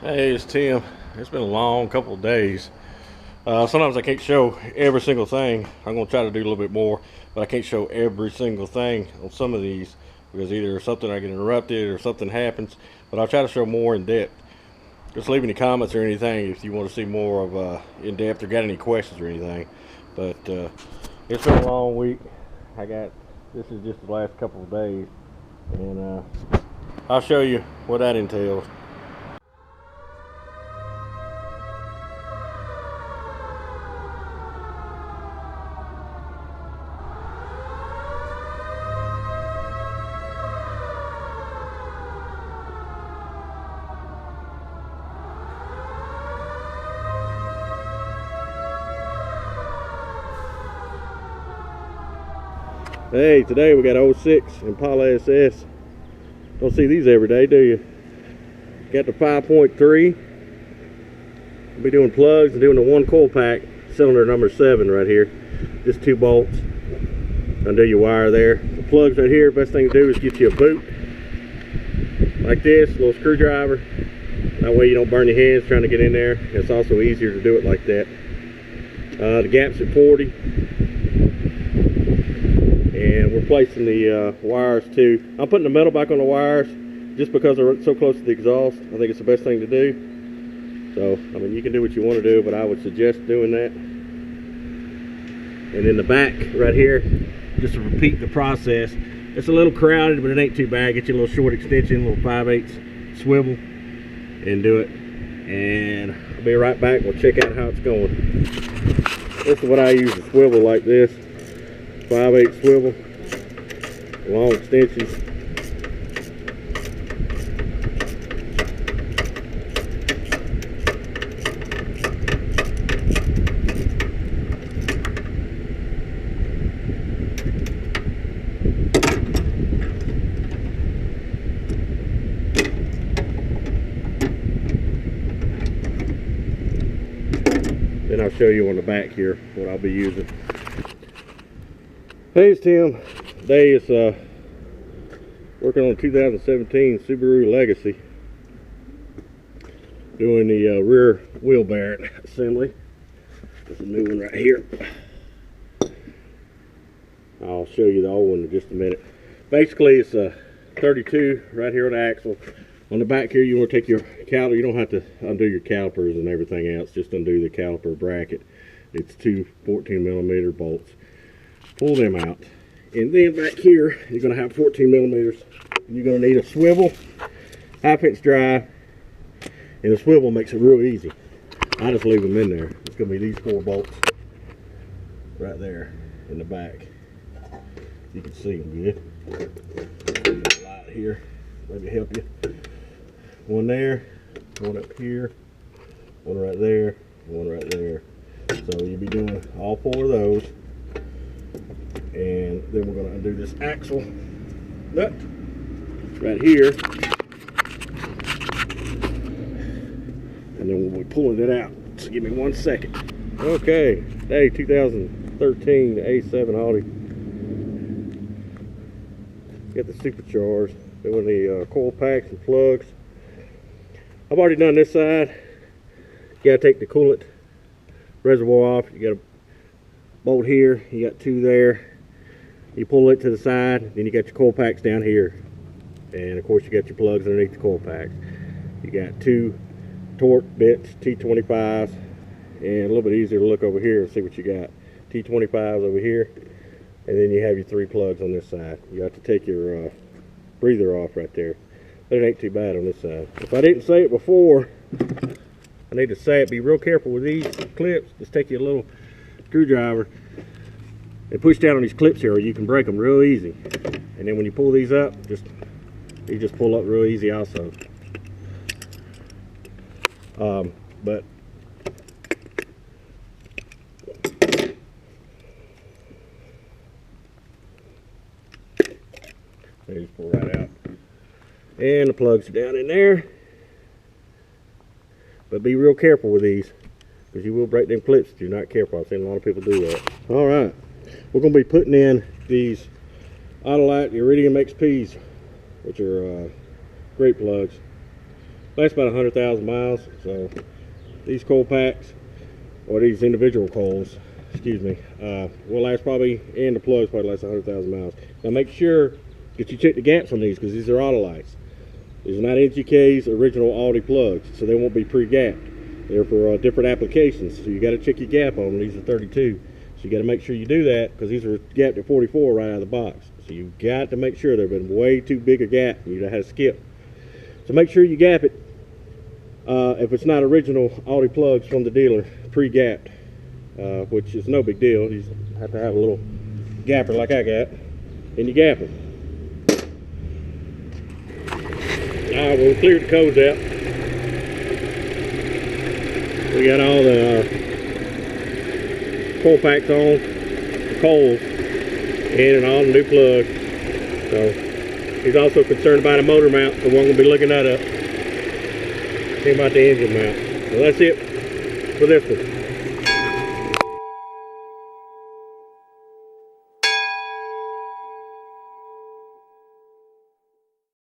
Hey, it's Tim. It's been a long couple of days. Sometimes I can't show every single thing. I'm going to try to do a little bit more, but I can't show every single thing on some of these because either something I get interrupted or something happens. But I'll try to show more in depth. Just leave any comments or anything if you want to see more of in depth or got any questions or anything. But it's been a long week. This is just the last couple of days, and I'll show you what that entails. Hey, today we got 06 Impala SS. Don't see these every day, do you? Got the 5.3. I'll be doing plugs and doing the one coil pack, cylinder number 7 right here. Just 2 bolts. Undo your wire there. The plugs right here, best thing to do is get you a boot. Like this, a little screwdriver. That way you don't burn your hands trying to get in there. It's also easier to do it like that. The gap's at 40. And we're placing the wires too. I'm putting the metal back on the wires just because they're so close to the exhaust. I think it's the best thing to do. So, I mean, you can do what you want to do, but I would suggest doing that. And in the back right here, just to repeat the process, it's a little crowded, but it ain't too bad. Get you a little short extension, a little 5/8 swivel, and do it. And I'll be right back. We'll check out how it's going. This is what I use, a swivel like this. 5/8 swivel, long extensions. Then I'll show you on the back here what I'll be using. Hey, it's Tim. Today is working on a 2017 Subaru Legacy. Doing the rear wheel bearing assembly. There's a new one right here. I'll show you the old one in just a minute. Basically, it's a 32 right here on the axle. On the back here, you want to take your caliper. You don't have to undo your calipers and everything else. Just undo the caliper bracket. It's 2 14mm bolts. Pull them out, and then back here you're going to have 14mm. You're going to need a swivel, 1/2" drive, and the swivel makes it real easy. I just leave them in there. It's going to be these 4 bolts right there in the back. You can see them good. Light here, maybe help you. One there, one up here, one right there, one right there. So you'll be doing all 4 of those. And then we're going to undo this axle nut right here, and then we'll be pulling it out. So give me 1 second. Okay, hey, 2013 A7 Audi. Got the Supercharged, doing the coil packs and plugs. I've already done this side. You got to take the coolant reservoir off. You got a bolt here, you got 2 there. You pull it to the side, then you got your coil packs down here, and of course you got your plugs underneath the coil packs. You got 2 torque bits, T25s, and a little bit easier to look over here and see what you got. T25s over here, and then you have your 3 plugs on this side. You have to take your breather off right there, but it ain't too bad on this side. If I didn't say it before, I need to say it. Be real careful with these clips. Just take your little screwdriver and push down on these clips here, or you can break them real easy. And then when you pull these up, you just pull up real easy also. But they just pull right out, and the plugs are down in there. But be real careful with these, because you will break them clips if you're not careful. I've seen a lot of people do that. All right. We're going to be putting in these Autolite Iridium XPs, which are great plugs. lasts about 100,000 miles. So these coil packs, or these individual coils, excuse me, will last probably, and the plugs probably last 100,000 miles. Now make sure that you check the gaps on these, because these are Autolites. These are not NGK's original Audi plugs, so they won't be pre-gapped. They're for different applications, so you got to check your gap on them. These are 32, so you got to make sure you do that, because these are gapped at 44 right out of the box. So you've got to make sure they've been way too big a gap, and you know how to skip. So make sure you gap it. If it's not original Audi plugs from the dealer, pre-gapped, which is no big deal. You just have to have a little gapper like I got, and you gap them. Alright, well, we cleared the codes out. We got all the coil packs on, the coils, and all the new plugs. So he's also concerned about a motor mount, so we're going to be looking that up. See about the engine mount. So that's it for this one.